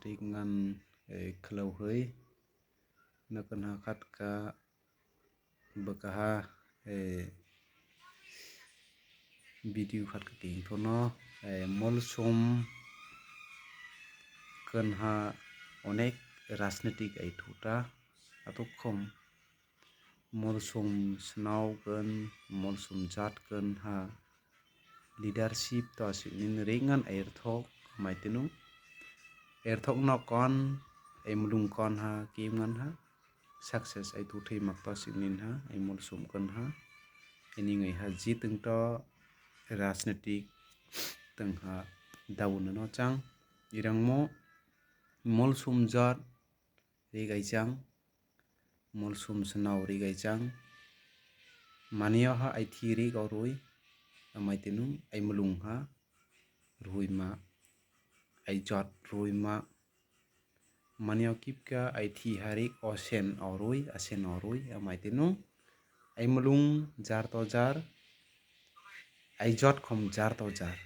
ringan kalau hơi na kana khat ka bakaha video khat ka ting thono molsum kanha onek রাজনৈতিক ai thuta atokhom molsum snaw kan molsum jat kan ha leadership to sinin ringan airthok maitinu airthok no kon ai mulung kon ha kimngan ha success ai tu thei mak to sinin ha ai molsum kan ha ini ngai ha jitung to राजनैतिक tengha daun no chang irangmo molsum jat rigai chang molsum snaw rigai chang maniya ha ai thiri goroi amaitinu ai mulung ha ruima ai jat ruima maniya kipka ai thi harik osen oroi amaitinu ai mulung jar to jar ai jot khom jar to jar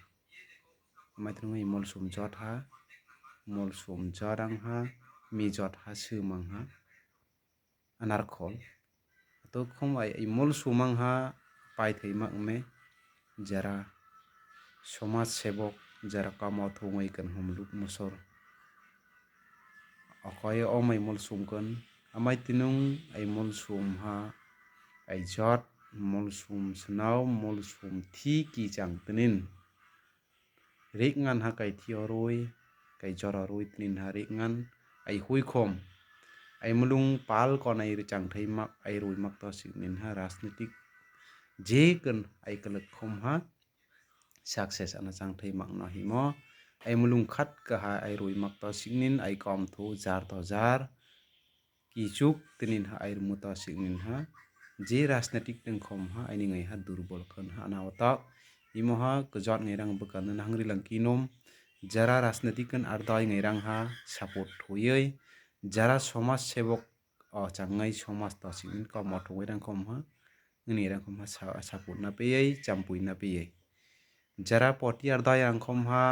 amaitinu ai molsum jot ha molsum jarang ha mi jot ha sumang ha anarkhol to khom ai molsumang ha pai thei mak me jara সমাজ সেবক যারা কামা থংই kan humluk musor akoy omai molsum kan amai tinung ai molsum ha ai jot molsum snaw molsum thi ki chang tinin ringan ha kai thioroi kai joraroi tinin ha ringan ai hui khom ai mulung pal kon ai chang thei mak ai roi mak to sinin ha rajnitik je kan ai kalak khom ha success ana chang thei mak no himo ai mulung khat ka ha ai roi mak to sinin ai kom thu jar to jar ki chuk tinin ha ai mu to sinin ha je rajnitik teng khom ha ai ni ngai ha durbol kan ha na wata imo ha kjot ngai rang bukan na hangri lang kinom jara rajnitik kan ardai ngai rang ha support thoyei jara somaj sebok changai somaj to sinin kom thoi rang khom ha ni rang khom ha support na pei champui na pei jara poti ardai rang khom ha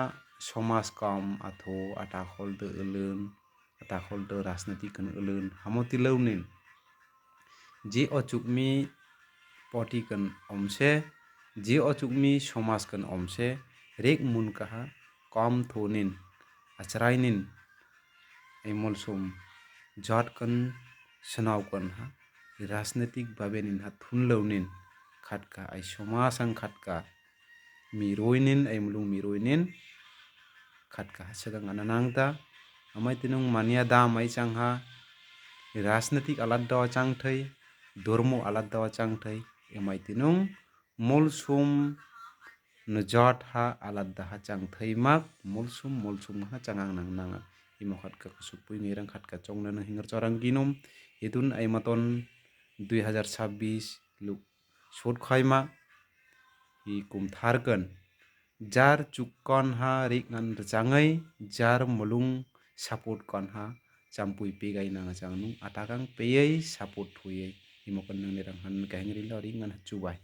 somaj kom atho ata khol de ulun ata khol de rajnitik kan ulun hamoti leunin je ochukmi poti kan omse je ochukmi somaj kan omse rek mun ka ha kom thonin achrainin ai molsum jot kan snaw kan ha rajnitik babe nin ha thunlaunin khatka ai somaj ang khatka miroinin ai mulung miroinin khatka sagang anangta amai tinung mania da mai chang ha rajnitik alada chang thei dormo alada chang thei amai tinung molsum nujat ha alada ha chang thei mak molsum ha changang nang imo khatka supui ngerang khatka chongna na hingar charang ginom idun ai maton 2026 luk sot khaima I kum tharkan jar chukon ha ringan changai jar mulung support kon ha champui pegai na changnu atakang pei support thuye imo kan nang rang han kahingri lo ringan chubai